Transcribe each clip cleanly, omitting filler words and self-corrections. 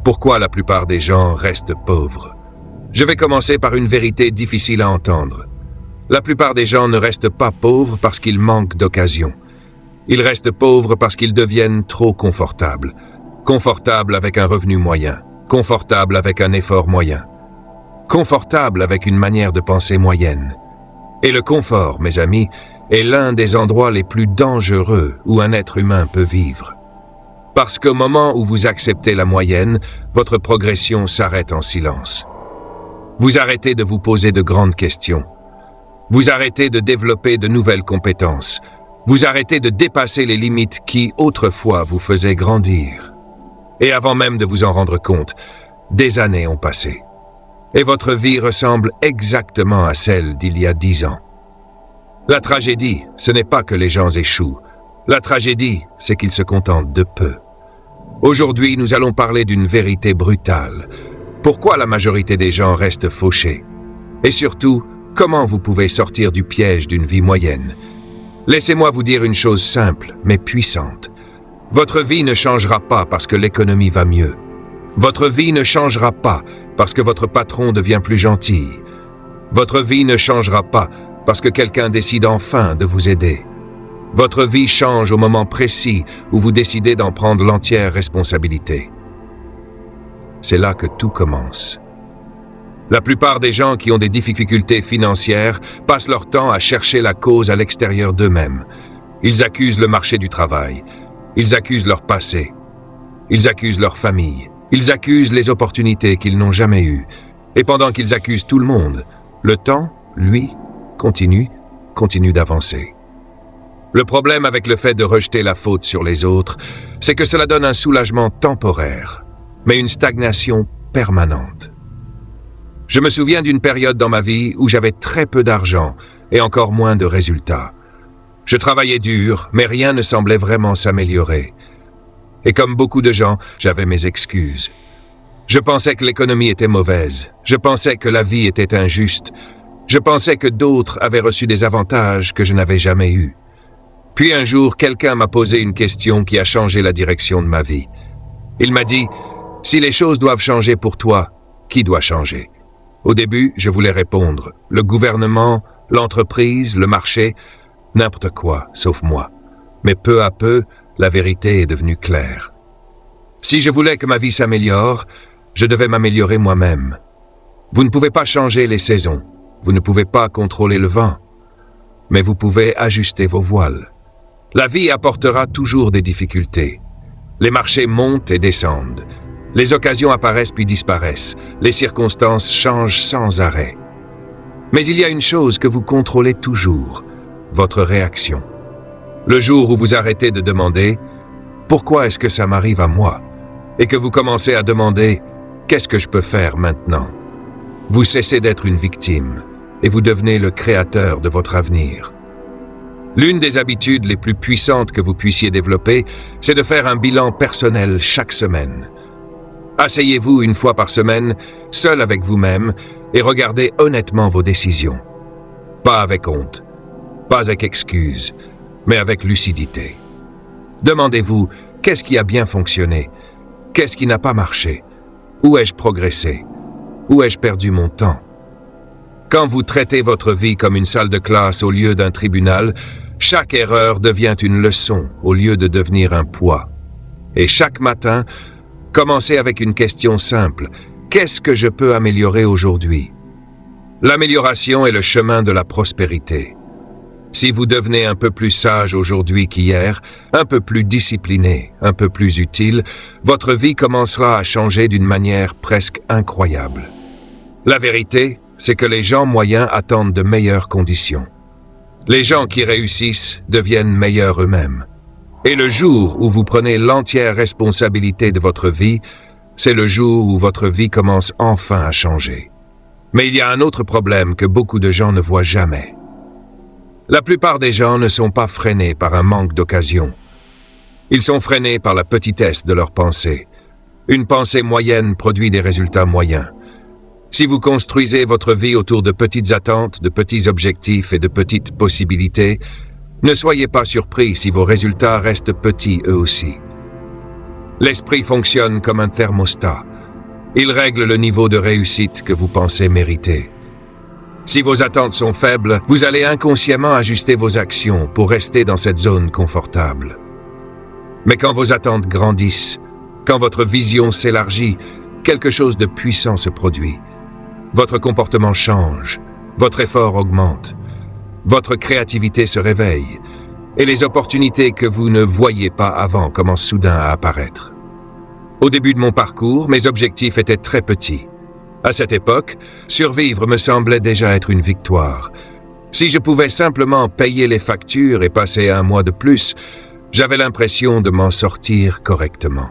Pourquoi la plupart des gens restent pauvres? Je vais commencer par une vérité difficile à entendre. La plupart des gens ne restent pas pauvres parce qu'ils manquent d'occasion. Ils restent pauvres parce qu'ils deviennent trop confortables. Confortables avec un revenu moyen. Confortables avec un effort moyen. Confortables avec une manière de penser moyenne. Et le confort, mes amis, est l'un des endroits les plus dangereux où un être humain peut vivre. Parce qu'au moment où vous acceptez la moyenne, votre progression s'arrête en silence. Vous arrêtez de vous poser de grandes questions. Vous arrêtez de développer de nouvelles compétences. Vous arrêtez de dépasser les limites qui, autrefois, vous faisaient grandir. Et avant même de vous en rendre compte, des années ont passé. Et votre vie ressemble exactement à celle d'il y a 10 ans. La tragédie, ce n'est pas que les gens échouent. La tragédie, c'est qu'ils se contentent de peu. Aujourd'hui, nous allons parler d'une vérité brutale. Pourquoi la majorité des gens restent fauchés? Et surtout, comment vous pouvez sortir du piège d'une vie moyenne? Laissez-moi vous dire une chose simple, mais puissante. Votre vie ne changera pas parce que l'économie va mieux. Votre vie ne changera pas parce que votre patron devient plus gentil. Votre vie ne changera pas parce que quelqu'un décide enfin de vous aider. Votre vie change au moment précis où vous décidez d'en prendre l'entière responsabilité. C'est là que tout commence. La plupart des gens qui ont des difficultés financières passent leur temps à chercher la cause à l'extérieur d'eux-mêmes. Ils accusent le marché du travail. Ils accusent leur passé. Ils accusent leur famille. Ils accusent les opportunités qu'ils n'ont jamais eues. Et pendant qu'ils accusent tout le monde, le temps, lui, continue d'avancer. Le problème avec le fait de rejeter la faute sur les autres, c'est que cela donne un soulagement temporaire, mais une stagnation permanente. Je me souviens d'une période dans ma vie où j'avais très peu d'argent et encore moins de résultats. Je travaillais dur, mais rien ne semblait vraiment s'améliorer. Et comme beaucoup de gens, j'avais mes excuses. Je pensais que l'économie était mauvaise. Je pensais que la vie était injuste. Je pensais que d'autres avaient reçu des avantages que je n'avais jamais eus. Puis un jour, quelqu'un m'a posé une question qui a changé la direction de ma vie. Il m'a dit, « Si les choses doivent changer pour toi, qui doit changer ?» Au début, je voulais répondre, « Le gouvernement, l'entreprise, le marché, n'importe quoi, sauf moi. » Mais peu à peu, la vérité est devenue claire. Si je voulais que ma vie s'améliore, je devais m'améliorer moi-même. Vous ne pouvez pas changer les saisons. Vous ne pouvez pas contrôler le vent. Mais vous pouvez ajuster vos voiles. La vie apportera toujours des difficultés. Les marchés montent et descendent. Les occasions apparaissent puis disparaissent. Les circonstances changent sans arrêt. Mais il y a une chose que vous contrôlez toujours, votre réaction. Le jour où vous arrêtez de demander « Pourquoi est-ce que ça m'arrive à moi ?» et que vous commencez à demander « Qu'est-ce que je peux faire maintenant ?» Vous cessez d'être une victime et vous devenez le créateur de votre avenir. L'une des habitudes les plus puissantes que vous puissiez développer, c'est de faire un bilan personnel chaque semaine. Asseyez-vous une fois par semaine, seul avec vous-même, et regardez honnêtement vos décisions. Pas avec honte, pas avec excuse, mais avec lucidité. Demandez-vous, qu'est-ce qui a bien fonctionné? Qu'est-ce qui n'a pas marché? Où ai-je progressé? Où ai-je perdu mon temps? Quand vous traitez votre vie comme une salle de classe au lieu d'un tribunal, chaque erreur devient une leçon au lieu de devenir un poids. Et chaque matin, commencez avec une question simple. Qu'est-ce que je peux améliorer aujourd'hui? L'amélioration est le chemin de la prospérité. Si vous devenez un peu plus sage aujourd'hui qu'hier, un peu plus discipliné, un peu plus utile, votre vie commencera à changer d'une manière presque incroyable. La vérité, c'est que les gens moyens attendent de meilleures conditions. Les gens qui réussissent deviennent meilleurs eux-mêmes. Et le jour où vous prenez l'entière responsabilité de votre vie, c'est le jour où votre vie commence enfin à changer. Mais il y a un autre problème que beaucoup de gens ne voient jamais. La plupart des gens ne sont pas freinés par un manque d'occasion. Ils sont freinés par la petitesse de leur pensée. Une pensée moyenne produit des résultats moyens. Si vous construisez votre vie autour de petites attentes, de petits objectifs et de petites possibilités, ne soyez pas surpris si vos résultats restent petits eux aussi. L'esprit fonctionne comme un thermostat. Il règle le niveau de réussite que vous pensez mériter. Si vos attentes sont faibles, vous allez inconsciemment ajuster vos actions pour rester dans cette zone confortable. Mais quand vos attentes grandissent, quand votre vision s'élargit, quelque chose de puissant se produit. Votre comportement change, votre effort augmente, votre créativité se réveille, et les opportunités que vous ne voyiez pas avant commencent soudain à apparaître. Au début de mon parcours, mes objectifs étaient très petits. À cette époque, survivre me semblait déjà être une victoire. Si je pouvais simplement payer les factures et passer un mois de plus, j'avais l'impression de m'en sortir correctement.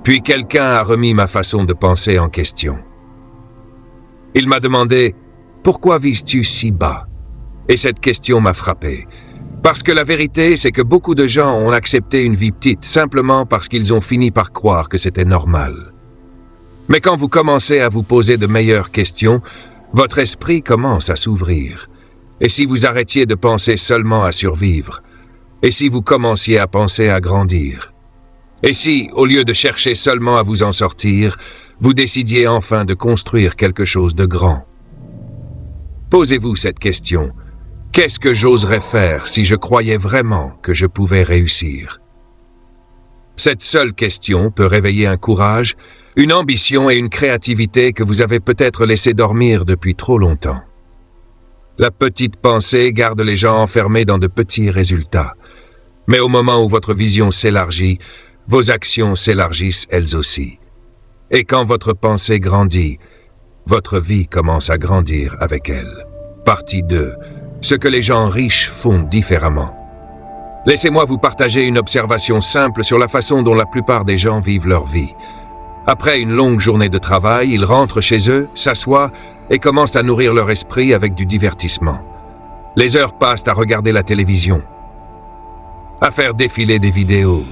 Puis quelqu'un a remis ma façon de penser en question. Il m'a demandé « Pourquoi vises-tu si bas ?» Et cette question m'a frappé. Parce que la vérité, c'est que beaucoup de gens ont accepté une vie petite simplement parce qu'ils ont fini par croire que c'était normal. Mais quand vous commencez à vous poser de meilleures questions, votre esprit commence à s'ouvrir. Et si vous arrêtiez de penser seulement à survivre? Et si vous commenciez à penser à grandir? Et si, au lieu de chercher seulement à vous en sortir, vous décidiez enfin de construire quelque chose de grand? Posez-vous cette question. Qu'est-ce que j'oserais faire si je croyais vraiment que je pouvais réussir? Cette seule question peut réveiller un courage, une ambition et une créativité que vous avez peut-être laissé dormir depuis trop longtemps. La petite pensée garde les gens enfermés dans de petits résultats. Mais au moment où votre vision s'élargit, vos actions s'élargissent elles aussi. Et quand votre pensée grandit, votre vie commence à grandir avec elle. Partie 2. Ce que les gens riches font différemment. Laissez-moi vous partager une observation simple sur la façon dont la plupart des gens vivent leur vie. Après une longue journée de travail, ils rentrent chez eux, s'assoient et commencent à nourrir leur esprit avec du divertissement. Les heures passent à regarder la télévision, à faire défiler des vidéos,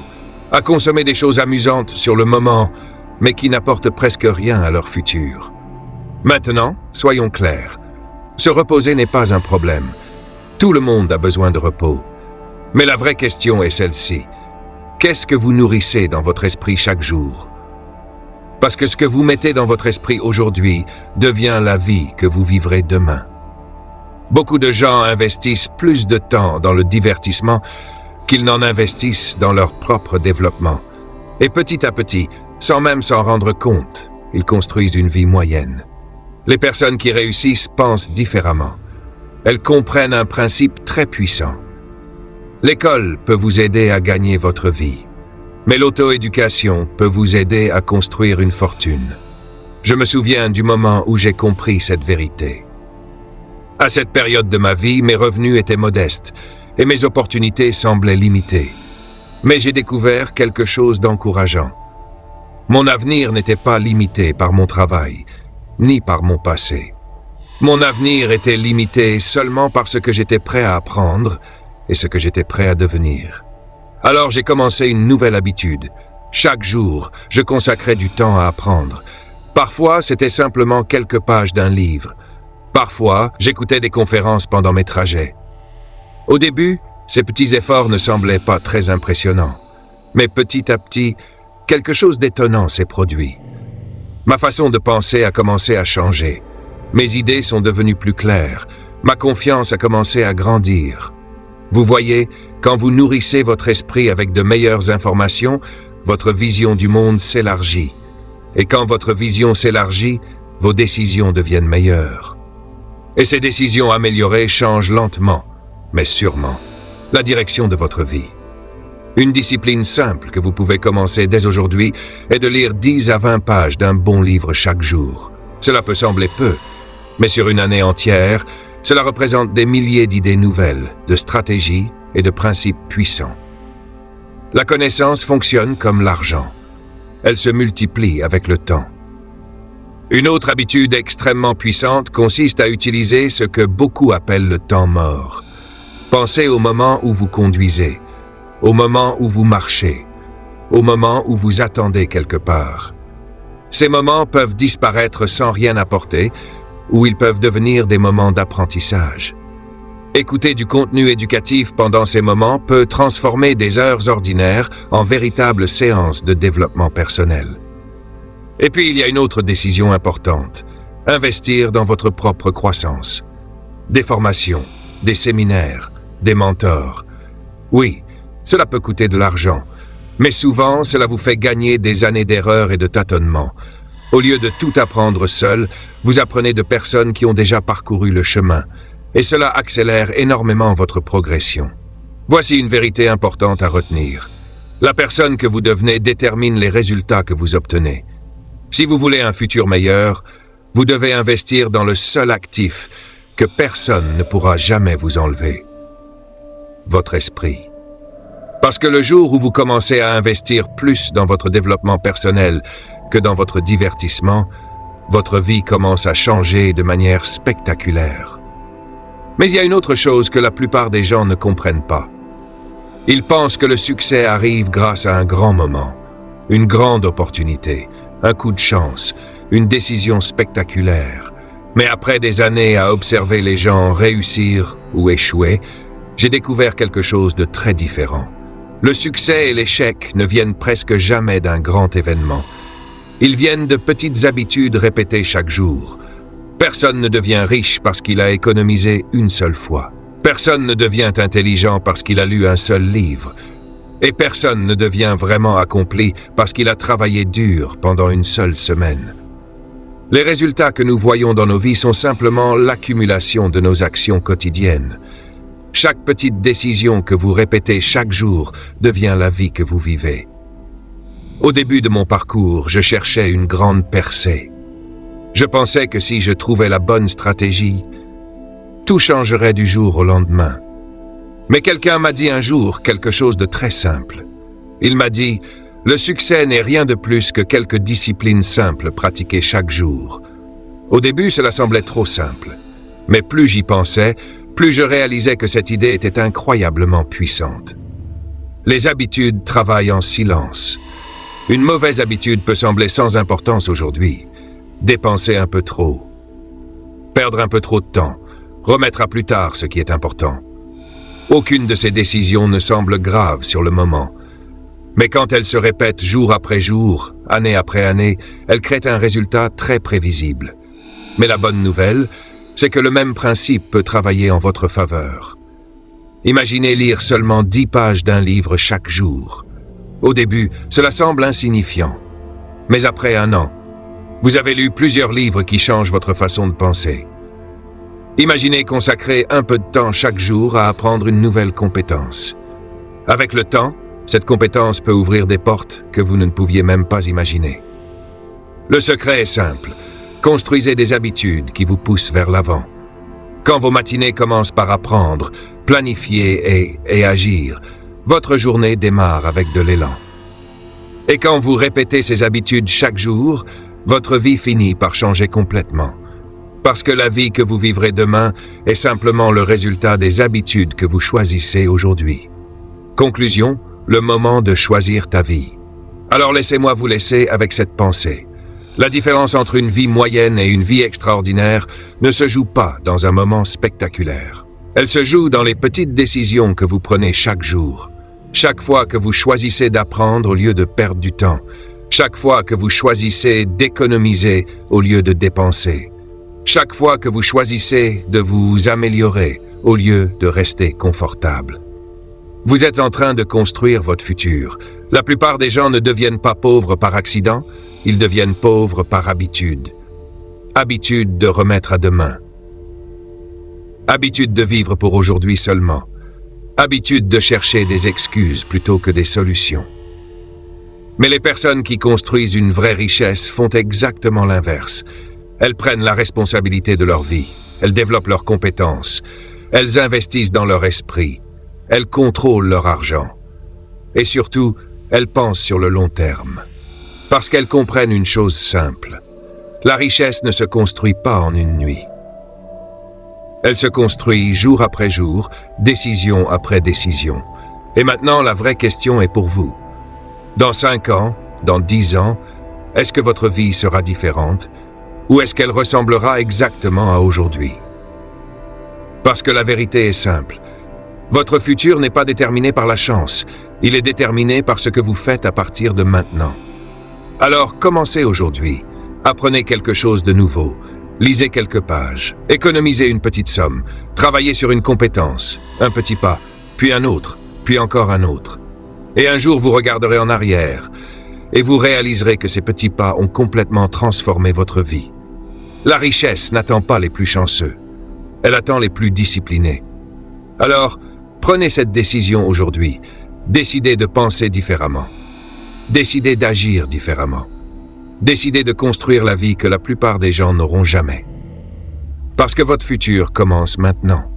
à consommer des choses amusantes sur le moment, mais qui n'apportent presque rien à leur futur. Maintenant, soyons clairs, se reposer n'est pas un problème. Tout le monde a besoin de repos. Mais la vraie question est celle-ci. Qu'est-ce que vous nourrissez dans votre esprit chaque jour? Parce que ce que vous mettez dans votre esprit aujourd'hui devient la vie que vous vivrez demain. Beaucoup de gens investissent plus de temps dans le divertissement qu'ils n'en investissent dans leur propre développement. Et petit à petit, sans même s'en rendre compte, ils construisent une vie moyenne. Les personnes qui réussissent pensent différemment. Elles comprennent un principe très puissant. L'école peut vous aider à gagner votre vie. Mais l'auto-éducation peut vous aider à construire une fortune. Je me souviens du moment où j'ai compris cette vérité. À cette période de ma vie, mes revenus étaient modestes et mes opportunités semblaient limitées. Mais j'ai découvert quelque chose d'encourageant. Mon avenir n'était pas limité par mon travail, ni par mon passé. Mon avenir était limité seulement par ce que j'étais prêt à apprendre et ce que j'étais prêt à devenir. Alors j'ai commencé une nouvelle habitude. Chaque jour, je consacrais du temps à apprendre. Parfois, c'était simplement quelques pages d'un livre. Parfois, j'écoutais des conférences pendant mes trajets. Au début, ces petits efforts ne semblaient pas très impressionnants. Mais petit à petit, quelque chose d'étonnant s'est produit. Ma façon de penser a commencé à changer. Mes idées sont devenues plus claires. Ma confiance a commencé à grandir. Vous voyez, quand vous nourrissez votre esprit avec de meilleures informations, votre vision du monde s'élargit. Et quand votre vision s'élargit, vos décisions deviennent meilleures. Et ces décisions améliorées changent lentement, mais sûrement, la direction de votre vie. Une discipline simple que vous pouvez commencer dès aujourd'hui est de lire 10 à 20 pages d'un bon livre chaque jour. Cela peut sembler peu, mais sur une année entière, cela représente des milliers d'idées nouvelles, de stratégies et de principes puissants. La connaissance fonctionne comme l'argent. Elle se multiplie avec le temps. Une autre habitude extrêmement puissante consiste à utiliser ce que beaucoup appellent le temps mort. Pensez au moment où vous conduisez, au moment où vous marchez, au moment où vous attendez quelque part. Ces moments peuvent disparaître sans rien apporter, ou ils peuvent devenir des moments d'apprentissage. Écouter du contenu éducatif pendant ces moments peut transformer des heures ordinaires en véritables séances de développement personnel. Et puis il y a une autre décision importante. Investir dans votre propre croissance. Des formations, des séminaires, des mentors. Oui, cela peut coûter de l'argent, mais souvent cela vous fait gagner des années d'erreurs et de tâtonnements. Au lieu de tout apprendre seul, vous apprenez de personnes qui ont déjà parcouru le chemin, et cela accélère énormément votre progression. Voici une vérité importante à retenir. La personne que vous devenez détermine les résultats que vous obtenez. Si vous voulez un futur meilleur, vous devez investir dans le seul actif que personne ne pourra jamais vous enlever. Votre esprit. Parce que le jour où vous commencez à investir plus dans votre développement personnel que dans votre divertissement, votre vie commence à changer de manière spectaculaire. Mais il y a une autre chose que la plupart des gens ne comprennent pas. Ils pensent que le succès arrive grâce à un grand moment, une grande opportunité, un coup de chance, une décision spectaculaire. Mais après des années à observer les gens réussir ou échouer, j'ai découvert quelque chose de très différent. Le succès et l'échec ne viennent presque jamais d'un grand événement. Ils viennent de petites habitudes répétées chaque jour. Personne ne devient riche parce qu'il a économisé une seule fois. Personne ne devient intelligent parce qu'il a lu un seul livre. Et personne ne devient vraiment accompli parce qu'il a travaillé dur pendant une seule semaine. Les résultats que nous voyons dans nos vies sont simplement l'accumulation de nos actions quotidiennes. Chaque petite décision que vous répétez chaque jour devient la vie que vous vivez. Au début de mon parcours, je cherchais une grande percée. Je pensais que si je trouvais la bonne stratégie, tout changerait du jour au lendemain. Mais quelqu'un m'a dit un jour quelque chose de très simple. Il m'a dit « Le succès n'est rien de plus que quelques disciplines simples pratiquées chaque jour. » Au début, cela semblait trop simple. Mais plus j'y pensais, plus je réalisais que cette idée était incroyablement puissante. Les habitudes travaillent en silence. Une mauvaise habitude peut sembler sans importance aujourd'hui. Dépenser un peu trop. Perdre un peu trop de temps. Remettre à plus tard ce qui est important. Aucune de ces décisions ne semble grave sur le moment. Mais quand elles se répètent jour après jour, année après année, elles créent un résultat très prévisible. Mais la bonne nouvelle, c'est que le même principe peut travailler en votre faveur. Imaginez lire seulement 10 pages d'un livre chaque jour. Au début, cela semble insignifiant. Mais après un an, vous avez lu plusieurs livres qui changent votre façon de penser. Imaginez consacrer un peu de temps chaque jour à apprendre une nouvelle compétence. Avec le temps, cette compétence peut ouvrir des portes que vous ne pouviez même pas imaginer. Le secret est simple. Construisez des habitudes qui vous poussent vers l'avant. Quand vos matinées commencent par apprendre, planifier et agir, votre journée démarre avec de l'élan. Et quand vous répétez ces habitudes chaque jour, votre vie finit par changer complètement. Parce que la vie que vous vivrez demain est simplement le résultat des habitudes que vous choisissez aujourd'hui. Conclusion, le moment de choisir ta vie. Alors laissez-moi vous laisser avec cette pensée. La différence entre une vie moyenne et une vie extraordinaire ne se joue pas dans un moment spectaculaire. Elle se joue dans les petites décisions que vous prenez chaque jour. Chaque fois que vous choisissez d'apprendre au lieu de perdre du temps. Chaque fois que vous choisissez d'économiser au lieu de dépenser. Chaque fois que vous choisissez de vous améliorer au lieu de rester confortable. Vous êtes en train de construire votre futur. La plupart des gens ne deviennent pas pauvres par accident, ils deviennent pauvres par habitude. Habitude de remettre à demain. Habitude de vivre pour aujourd'hui seulement. Habitude de chercher des excuses plutôt que des solutions. Mais les personnes qui construisent une vraie richesse font exactement l'inverse. Elles prennent la responsabilité de leur vie. Elles développent leurs compétences. Elles investissent dans leur esprit. Elles contrôlent leur argent. Et surtout, elles pensent sur le long terme. Parce qu'elles comprennent une chose simple. La richesse ne se construit pas en une nuit. Elle se construit jour après jour, décision après décision. Et maintenant, la vraie question est pour vous. Dans 5 ans, dans 10 ans, est-ce que votre vie sera différente? Ou est-ce qu'elle ressemblera exactement à aujourd'hui? Parce que la vérité est simple. Votre futur n'est pas déterminé par la chance. Il est déterminé par ce que vous faites à partir de maintenant. Alors commencez aujourd'hui. Apprenez quelque chose de nouveau. Lisez quelques pages. Économisez une petite somme. Travaillez sur une compétence. Un petit pas, puis un autre, puis encore un autre. Et un jour vous regarderez en arrière et vous réaliserez que ces petits pas ont complètement transformé votre vie. La richesse n'attend pas les plus chanceux. Elle attend les plus disciplinés. Alors, prenez cette décision aujourd'hui. Décidez de penser différemment. Décidez d'agir différemment. Décidez de construire la vie que la plupart des gens n'auront jamais. Parce que votre futur commence maintenant.